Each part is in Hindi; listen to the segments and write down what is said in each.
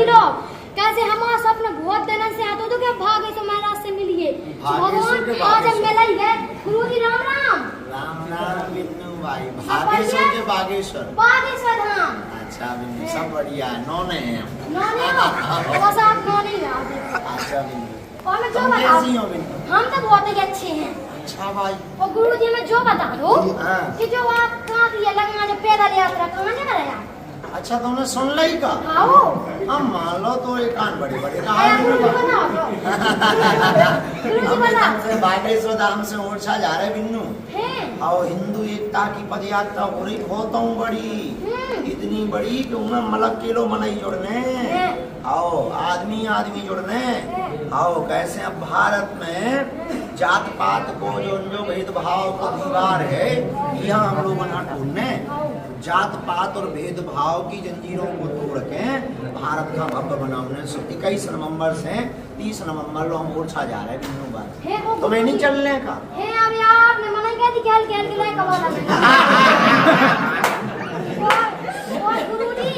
किलो। कैसे हमारा सपना बहुत दिन से आता तो क्या भागे तो महाराज से मिलिए भगवान आज हम मिला ही है। गुरु जी राम राम। राम राम बिन्नू भाई। बागेश्वर के बागेश्वर बागेश्वर धाम। अच्छा बिन्नू सब बढ़िया है। नौने हैं नौने हो बस आप नौने ही आओ। अच्छा बिन्नू और मैं जो तुम बताऊं कैसी हो बिन्नू? हम तो बहुत ही अच्छे हैं। अच्छा भाई और गुरु जी मैं जो बता दो हाँ। कि जो आप कहाँ की ये लगना जो पैदल यात्रा कहाँ जा रहे हैं अच्छा तुमने सुन ली का? आओ हम मान लो तो एक कान बड़े बड़े गुरु जी बताओ गुरु जी बताओ बागेश्वर धाम से ओरछा जा रहे बिन्नू हैं और हिंदू एकता की पद यात्रा हो रही बहुत बड़ी इतनी बड़ी कि उनमें मलक किलो मनई जुड़ने आओ आदमी आदमी जुड़ने आओ कैसे अब भारत में जात पात को जो भेदभाव का दीवार है यहाँ हम लोग ना ढूंढने जात पात और भेदभाव की जंजीरों को तोड़ के भारत का भव्य बनाने 21 नवंबर से 30 नवंबर लो हम ओरछा जा रहे हैं बिन्नू बात तुम्हें नहीं चलने का है अब यार मैं मना कहती खेल खेल के लाए कमाल और गुरुजी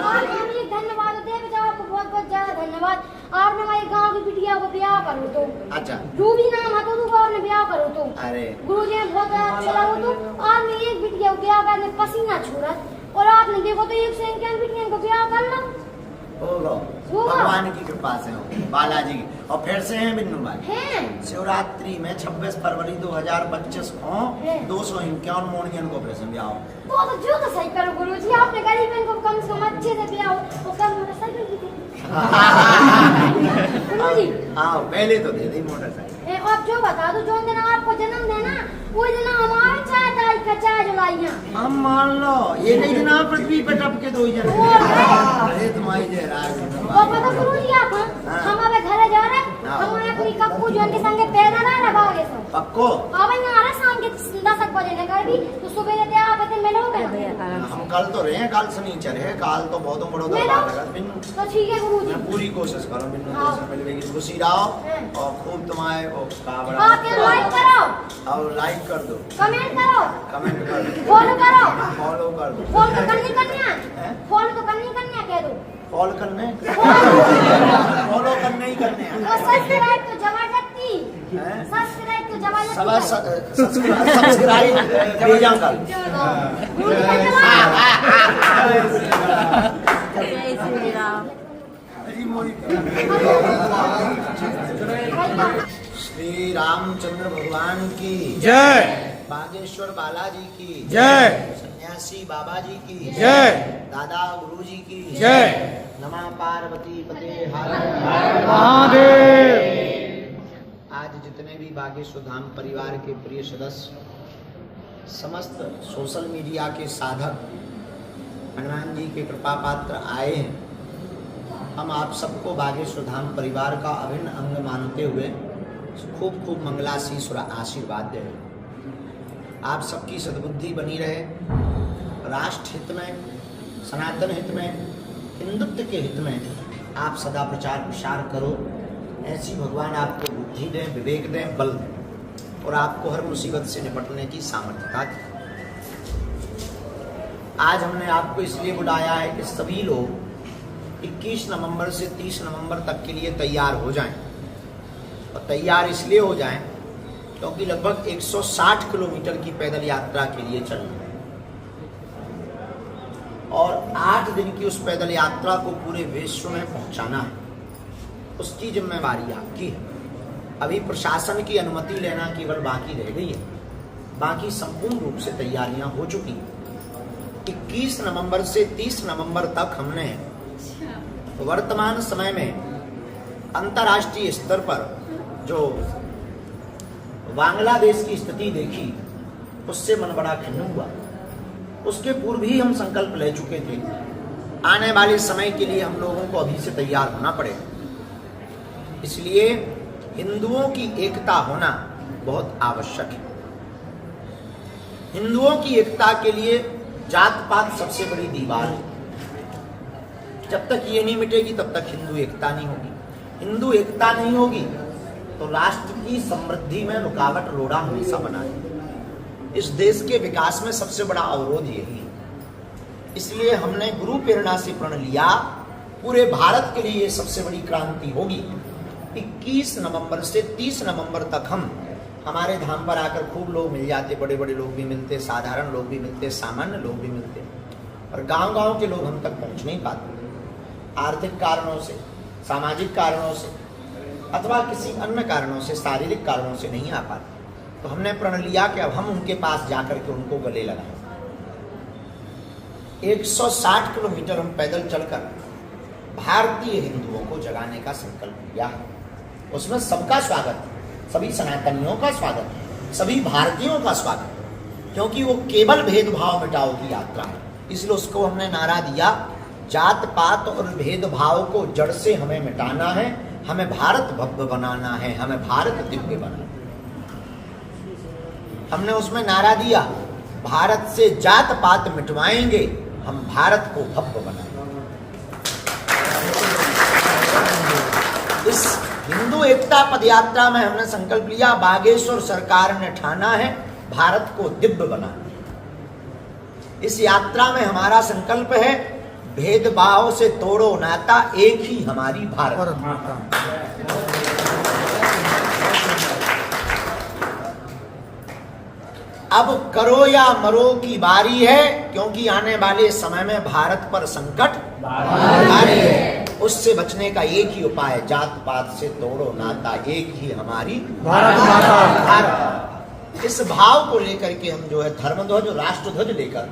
और हम ये धन्यवाद दे के आपको बहुत बहुत ज्यादा धन्यवाद। आपने हमारे गांव की बिटिया को ब्याह करो तो अच्छा रूबी नाम था तो आपने ब्याह करो तो अरे गुरुजी ने बहुत अच्छा लगा तो आपने एक बिटिया को ब्याह करने पसीना छोड़ा और आपने देखो तो एक से एक बिटिया को ब्याह कर लो होगा भगवान की कृपा से हो बालाजी की। और फिर से हैं बिन्नू भाई शिवरात्रि में 26 फरवरी 2025 को 251 मोनियन को ऑपरेशन ब्याह हो तो जो तो सही करो गुरुजी आपने गरीब को कम से कम अच्छे से ब्याह हो वो कल मोटरसाइकिल की गुरुजी हाँ पहले तो दे दी मोटरसाइकिल। अब जो बता दो जो दिन आपको जन्म देना वो दिन हमारे चाय तारीख का चाय जलाइया हम मान लो ये नहीं दिन आप पृथ्वी पे टपके दो जन अरे तुम्हारी जय राज वो पता गुरुजी आप हम अब घर जा रहे हम अपनी कप्पू जो के संगे पैदा ना लगाओगे सब पक्को अब यहाँ आ रहे शाम के 10 बजे लेकर भी तो सुबह रहते आप आते मिलोगे हम कल तो रहे कल शनिचर है काल तो बहुत बड़ो दरबार लगा बिन्नू तो ठीक है गुरुजी मैं पूरी कोशिश करूँ बिन्नू से मिलने की खुशी रहो और खूब तुम्हारे आप लाइक करो और लाइक कर दो कमेंट करो कमेंट कर दो फॉलो करो फॉलो कर दो फॉलो तो करनी है फॉलो तो करनी है कह दो फॉलो करने फॉलो करने ही करने हैं और सब्सक्राइब तो जबरदस्ती सब्सक्राइब तो जबरदस्ती सब्सक्राइब भेजा कल जय श्री राम। श्री रामचंद्र भगवान की जय। बागेश्वर बालाजी की जय। सन्यासी बाबा जी की जय। दादा गुरुजी की जय। नमः पार्वती पते महादेव। आज जितने भी बागेश्वर धाम परिवार के प्रिय सदस्य समस्त सोशल मीडिया के साधक हनुमान जी के कृपा पात्र आए हैं हम आप सबको बागेश्वर धाम परिवार का अभिन्न अंग मानते हुए खूब खूब मंगलाशीष और आशीर्वाद दे रहे। आप सबकी सद्बुद्धि बनी रहे राष्ट्र हित में सनातन हित में हिंदुत्व के हित में आप सदा प्रचार प्रसार करो ऐसी भगवान आपको बुद्धि दें विवेक दें बल दें और आपको हर मुसीबत से निपटने की सामर्थ्यता दें। आज हमने आपको इसलिए बुलाया है कि सभी लोग 21 नवंबर से 30 नवंबर तक के लिए तैयार हो जाएं और तैयार इसलिए हो जाएं क्योंकि लगभग 160 किलोमीटर की पैदल यात्रा के लिए चलना है और 8 दिन की उस पैदल यात्रा को पूरे विश्व में पहुंचाना है। उसकी जिम्मेवारी आपकी है। अभी प्रशासन की अनुमति लेना केवल बाकी रह गई है, बाकी संपूर्ण रूप से तैयारियां हो चुकी हैं। 21 नवंबर से 30 नवंबर तक हमने वर्तमान समय में अंतर्राष्ट्रीय स्तर पर जो बांग्लादेश की स्थिति देखी उससे मन बड़ा खिन्न हुआ। उसके पूर्व ही हम संकल्प ले चुके थे आने वाले समय के लिए हम लोगों को अभी से तैयार होना पड़ेगा। इसलिए हिंदुओं की एकता होना बहुत आवश्यक है। हिंदुओं की एकता के लिए जात पात सबसे बड़ी दीवार है। जब तक ये नहीं मिटेगी तब तक हिंदू एकता नहीं होगी। हिंदू एकता नहीं होगी तो राष्ट्र की समृद्धि में रुकावट रोड़ा हमेशा बना है। इस देश के विकास में सबसे बड़ा अवरोध यही है। इसलिए हमने गुरु प्रेरणा से प्रण लिया पूरे भारत के लिए ये सबसे बड़ी क्रांति होगी। 21 नवंबर से 30 नवंबर तक हम हमारे धाम पर आकर खूब लोग मिल जाते, बड़े बड़े लोग भी मिलते, साधारण लोग भी मिलते, सामान्य लोग भी मिलते, और गांव-गांव के लोग हम तक पहुंच नहीं पाते, आर्थिक कारणों से, सामाजिक कारणों से अथवा किसी अन्य कारणों से, शारीरिक कारणों से नहीं आ पाते। तो हमने प्रण लिया कि अब हम उनके पास जाकर के उनको गले लगाएं। 160 किलोमीटर हम पैदल चलकर भारतीय हिंदुओं को जगाने का संकल्प लिया है। उसमें सबका स्वागत, सभी सनातनियों का स्वागत, सभी भारतीयों का स्वागत, क्योंकि वो केवल भेदभाव मिटाओ की यात्रा है। इसलिए उसको हमने नारा दिया, जात पात और भेदभाव को जड़ से हमें मिटाना है, हमें भारत भव्य बनाना है, हमें भारत दिव्य बनाना है। हमने उसमें नारा दिया, भारत से जात पात मिटवाएंगे, हम भारत को भव्य बनाएंगे। इस हिंदू एकता पदयात्रा में हमने संकल्प लिया, बागेश्वर सरकार ने ठाना है भारत को दिव्य बनाना। इस यात्रा में हमारा संकल्प है, भेदभाव से तोड़ो नाता, एक ही हमारी भारत माता। अब करो या मरो की बारी है, क्योंकि आने वाले समय में भारत पर संकट भारी है। उससे बचने का एक ही उपाय, जात पात से तोड़ो नाता, एक ही हमारी भारत माता। इस भाव को लेकर के हम जो है धर्म ध्वज, राष्ट्र ध्वज लेकर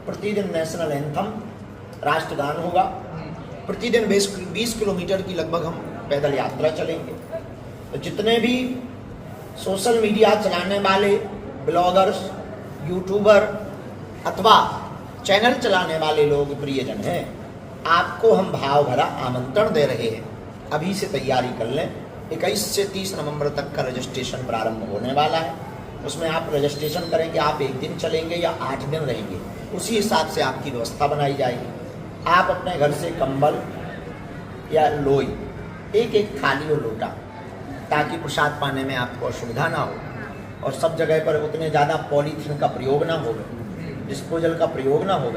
प्रतिदिन नेशनल एंथम, राष्ट्रगान होगा। प्रतिदिन 20 किलोमीटर की लगभग हम पैदल यात्रा चलेंगे। तो जितने भी सोशल मीडिया चलाने वाले ब्लॉगर्स, यूट्यूबर अथवा चैनल चलाने वाले लोग प्रियजन हैं, आपको हम भाव भरा आमंत्रण दे रहे हैं, अभी से तैयारी कर लें। 21 से 30 नवंबर तक का रजिस्ट्रेशन प्रारंभ होने वाला है। उसमें आप रजिस्ट्रेशन करेंगे, आप एक दिन चलेंगे या 8 दिन रहेंगे, उसी हिसाब से आपकी व्यवस्था बनाई जाएगी। आप अपने घर से कंबल या लोई, एक थाली और लोटा, ताकि प्रसाद पाने में आपको असुविधा ना हो, और सब जगह पर उतने ज़्यादा पॉलीथीन का प्रयोग ना हो, डिस्पोजल का प्रयोग ना हो,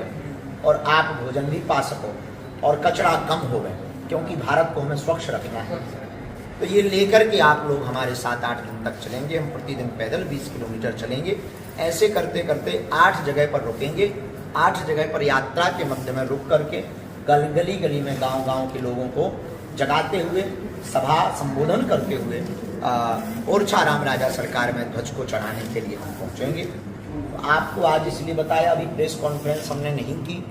और आप भोजन भी पा सको, और कचरा कम हो गए, क्योंकि भारत को हमें स्वच्छ रखना है। तो ये लेकर के आप लोग हमारे साथ 8 दिन तक चलेंगे। हम प्रतिदिन पैदल 20 किलोमीटर चलेंगे। ऐसे करते करते 8 जगह पर रुकेंगे। 8 जगह पर यात्रा के मध्य में रुक करके गली गली में, गांव-गांव के लोगों को जगाते हुए, सभा संबोधन करते हुए ओरछा राम राजा सरकार में ध्वज को चढ़ाने के लिए हम पहुँचेंगे। आपको आज इसलिए बताया, अभी प्रेस कॉन्फ्रेंस हमने नहीं की,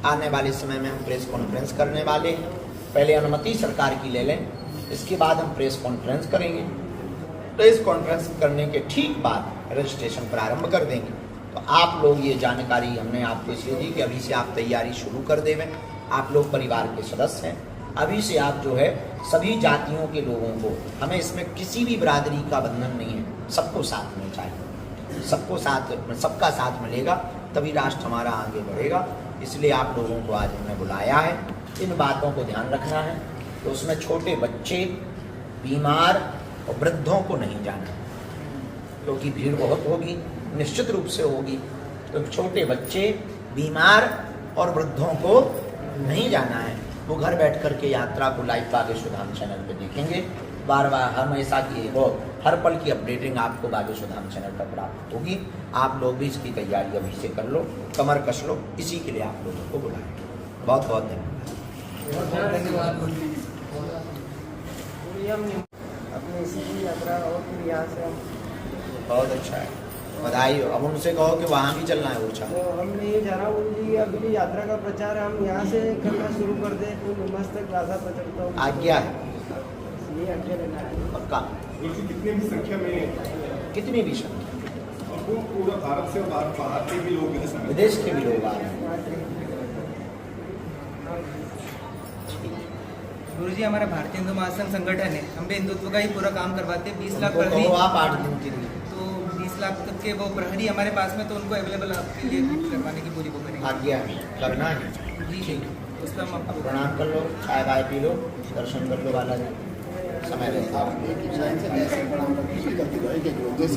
आने वाले समय में हम प्रेस कॉन्फ्रेंस करने वाले हैं। पहले अनुमति सरकार की ले लें, इसके बाद हम प्रेस कॉन्फ्रेंस करेंगे। प्रेस कॉन्फ्रेंस करने के ठीक बाद रजिस्ट्रेशन प्रारंभ कर देंगे। तो आप लोग ये जानकारी हमने आपको इसलिए दी कि अभी से आप तैयारी शुरू कर देवें। आप लोग परिवार के सदस्य हैं, अभी से आप जो है सभी जातियों के लोगों को, हमें इसमें किसी भी बिरादरी का बंधन नहीं है, सबको साथ में चाहिए, सबको साथ, सबका साथ मिलेगा तभी राष्ट्र हमारा आगे बढ़ेगा। इसलिए आप लोगों को आज हमने बुलाया है। इन बातों को ध्यान रखना है। तो उसमें छोटे बच्चे, बीमार और वृद्धों को नहीं जाना, क्योंकि भीड़ बहुत होगी, निश्चित रूप से होगी। तो छोटे बच्चे, बीमार और वृद्धों को नहीं जाना है। वो घर बैठ कर के यात्रा को लाइव बागेश्वर धाम चैनल पे देखेंगे। बार बार हमेशा की वो हर पल की अपडेटिंग आपको बागेश्वर धाम चैनल पर प्राप्त होगी। आप लोग भी इसकी तैयारी अभी से कर लो, कमर कस लो, इसी के लिए आप लोगों को बुलाएं। बहुत बहुत धन्यवाद। अपनी इसी यात्रा और फिर यहाँ से हम बहुत अच्छा है, बधाई हो। अब उनसे कहो कि वहाँ भी चलना है ओरछा। तो हमने ये जाना बोली, अभी जो यात्रा का प्रचार हम यहाँ से करना शुरू कर दें तो मस्तक राधा प्रचलता हूँ। आज्ञा है, ये आज्ञा लेना है पक्का। कितने भी संख्या में, कितनी भी संख्या, वो पूरा भारत से और बाहर के भी लोग विदेश के भी लोग आ रहे हैं। गुरुजी, हमारा भारतीय हिंदू महासंघ संगठन है, हम भी हिंदुत्व का ही पूरा काम करवाते हैं। 20 लाख उनको प्रहरी, कहो आप 8 दिन के लिए, तो 20 लाख तक के वो प्रहरी हमारे पास में, तो उनको अवेलेबल आपके लिए करवाने की पूरी वो करेंगे। आज्ञा है, करना है। जी ठीक, उस पर हम आपको प्रणाम कर लो, चाय बाय पी लो, दर्शन कर लो, वाला समय रहता है।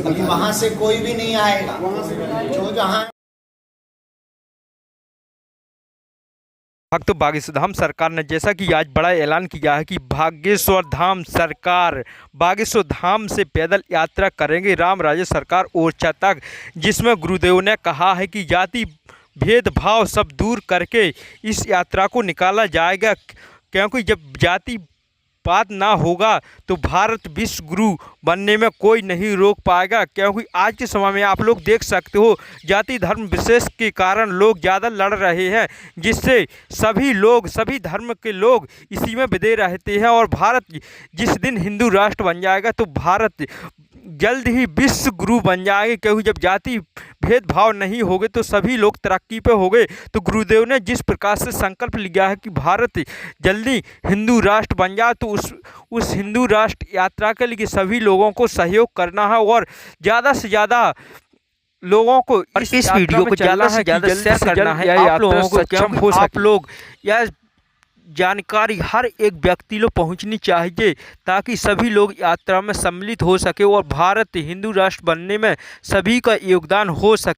अभी वहाँ से कोई भी नहीं आएगा, जो जहाँ भक्तों, बागेश्वर धाम सरकार ने जैसा कि आज बड़ा ऐलान किया है कि बागेश्वर धाम सरकार बागेश्वर धाम से पैदल यात्रा करेंगे राम राज्य सरकार ओरछा तक, जिसमें गुरुदेव ने कहा है कि जाति भेदभाव सब दूर करके इस यात्रा को निकाला जाएगा, क्योंकि जब जाति बात ना होगा तो भारत विश्व गुरु बनने में कोई नहीं रोक पाएगा। क्योंकि आज के समय में आप लोग देख सकते हो जाति धर्म विशेष के कारण लोग ज़्यादा लड़ रहे हैं, जिससे सभी धर्म के लोग इसी में विदे रहते हैं। और भारत जिस दिन हिंदू राष्ट्र बन जाएगा तो भारत जल्द ही विश्व गुरु बन जाएंगे, क्योंकि जब जाति भेदभाव नहीं होगे तो सभी लोग तरक्की पे होंगे। तो गुरुदेव ने जिस प्रकार से संकल्प लिया है कि भारत जल्दी हिंदू राष्ट्र बन जाए, तो उस हिंदू राष्ट्र यात्रा के लिए सभी लोगों को सहयोग करना है और ज़्यादा से ज़्यादा लोगों को इस वीडियो को ज़्यादा से ज़्यादा शेयर करना है। आप लोगों को सक्षम हो आप लोग यह जानकारी हर एक व्यक्ति को पहुंचनी चाहिए, ताकि सभी लोग यात्रा में सम्मिलित हो सके और भारत हिंदू राष्ट्र बनने में सभी का योगदान हो सके।